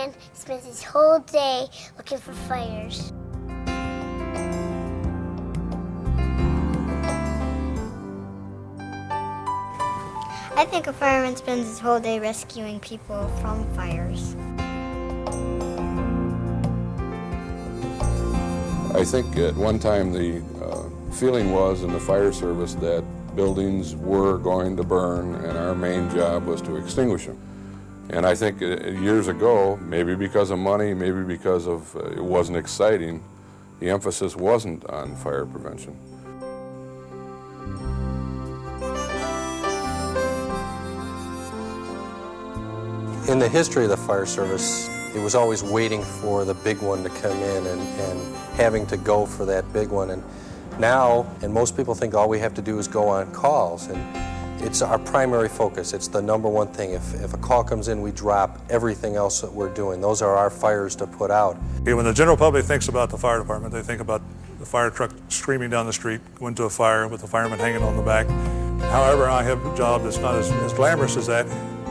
fireman spends his whole day looking for fires. I think a fireman spends his whole day rescuing people from fires. I think at one time the feeling was in the fire service that buildings were going to burn and our main job was to extinguish them. And I think years ago, maybe because of money, maybe because of it wasn't exciting, the emphasis wasn't on fire prevention. In the history of the fire service, it was always waiting for the big one to come in and having to go for that big one. And now, and most people think all we have to do is go on calls, and it's our primary focus. It's the number one thing. If a call comes in, we drop everything else that we're doing. Those are our fires to put out. When the general public thinks about the fire department, they think about the fire truck screaming down the street, going to a fire with the fireman hanging on the back. However, I have a job that's not as glamorous as that.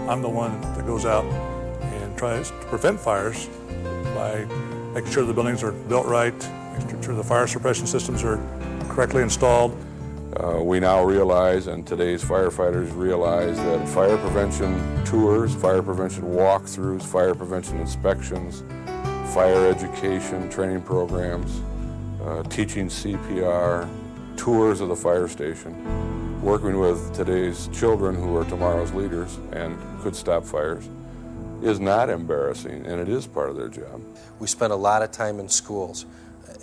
I'm the one that goes out and tries to prevent fires by making sure the buildings are built right, making sure the fire suppression systems are correctly installed. We now realize, and today's firefighters realize, that fire prevention tours, fire prevention walkthroughs, fire prevention inspections, fire education, training programs, teaching CPR, tours of the fire station, working with today's children who are tomorrow's leaders and could stop fires is not embarrassing, and it is part of their job. We spend a lot of time in schools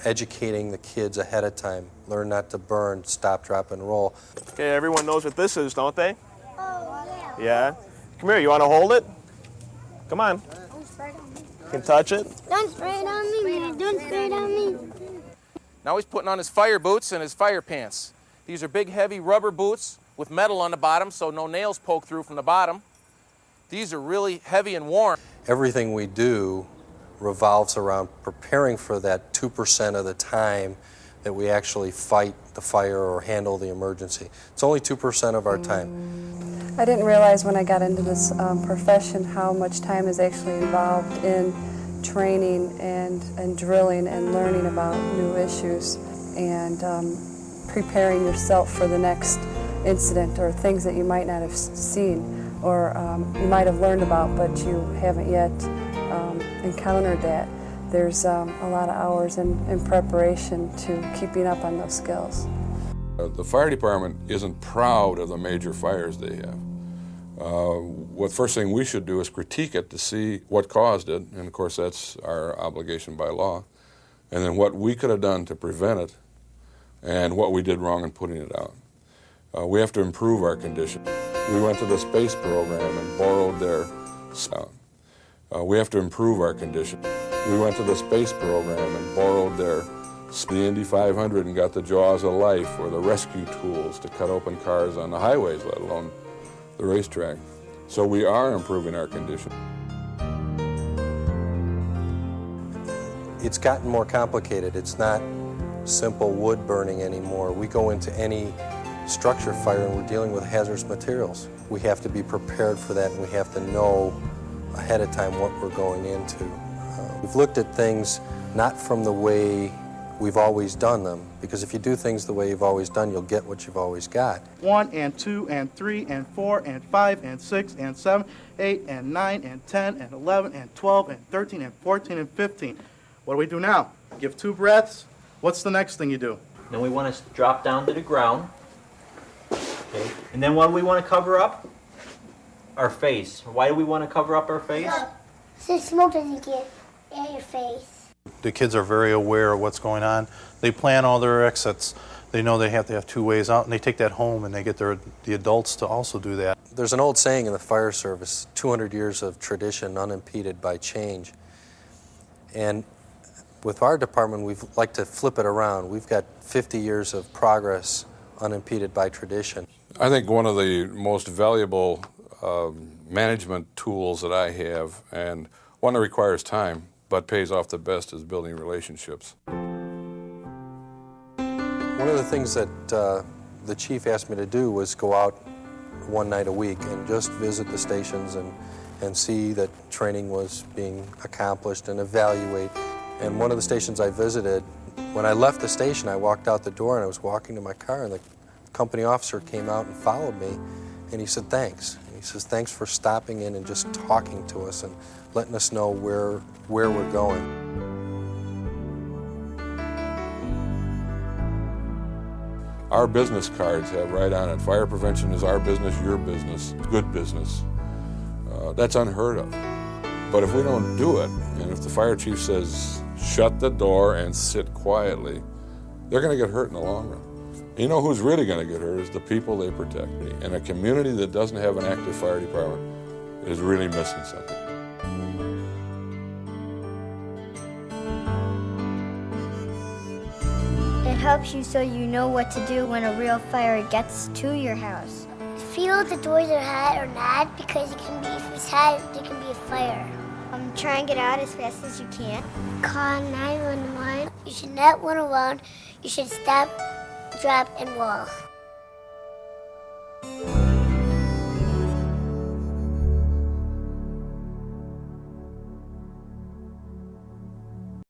educating the kids ahead of time. Learn not to burn, stop, drop, and roll. Okay, everyone knows what this is, don't they? Oh, yeah. Yeah? Come here, you want to hold it? Come on. Don't spray it on me. You can touch it. Don't spray it on me, man. Don't spray it on me. Now he's putting on his fire boots and his fire pants. These are big, heavy rubber boots with metal on the bottom so no nails poke through from the bottom. These are really heavy and warm. Everything we do revolves around preparing for that 2% of the time that we actually fight the fire or handle the emergency. It's only 2% of our time. I didn't realize when I got into this profession how much time is actually involved in training and drilling and learning about new issues and preparing yourself for the next incident or things that you might not have seen or you might have learned about but you haven't yet encountered that. There's a lot of hours in preparation to keeping up on those skills. The fire department isn't proud of the major fires they have. What first thing we should do is critique it to see what caused it, and of course that's our obligation by law, and then what we could have done to prevent it and what we did wrong in putting it out. We have to improve our condition. We went to the space program and borrowed their sound. We have to improve our condition. We went to the space program and borrowed the Indy 500 and got the Jaws of Life or the rescue tools to cut open cars on the highways, let alone the racetrack. So we are improving our condition. It's gotten more complicated. It's not simple wood burning anymore. We go into any structure fire and we're dealing with hazardous materials. We have to be prepared for that and we have to know ahead of time what we're going into. We've looked at things not from the way we've always done them, because if you do things the way you've always done, you'll get what you've always got. 1 and 2 and 3 and 4 and 5 and 6 and 7, 8 and 9 and 10 and 11 and 12 and 13 and 14 and 15. What do we do now? Give 2 breaths. What's the next thing you do? Then we want to drop down to the ground. Okay. And then what do we want to cover up? Our face. Why do we want to cover up our face? So smoke doesn't get in your face. The kids are very aware of what's going on. They plan all their exits. They know they have to have 2 ways out, and they take that home, and they get the adults to also do that. There's an old saying in the fire service, 200 years of tradition unimpeded by change. And with our department, we'd like to flip it around. We've got 50 years of progress unimpeded by tradition. I think one of the most valuable management tools that I have, and one that requires time but pays off the best, is building relationships. One of the things that the chief asked me to do was go out one night a week and just visit the stations and and see that training was being accomplished and evaluate. And one of the stations I visited, when I left the station, I walked out the door and I was walking to my car, and the company officer came out and followed me, and he said, thanks. And he says, thanks for stopping in and just talking to us and letting us know where we're going. Our business cards have right on it, fire prevention is our business, your business, good business. That's unheard of. But if we don't do it, and if the fire chief says, shut the door and sit quietly, they're going to get hurt in the long run. You know who's really going to get hurt is the people they protect. And a community that doesn't have an active fire department is really missing something. It helps you so you know what to do when a real fire gets to your house. Feel if the doors are hot or not, because it can be, if it's hot, there can be a fire. Try and get out as fast as you can. Call 911. You should not run around. You should stop, drop, and walk.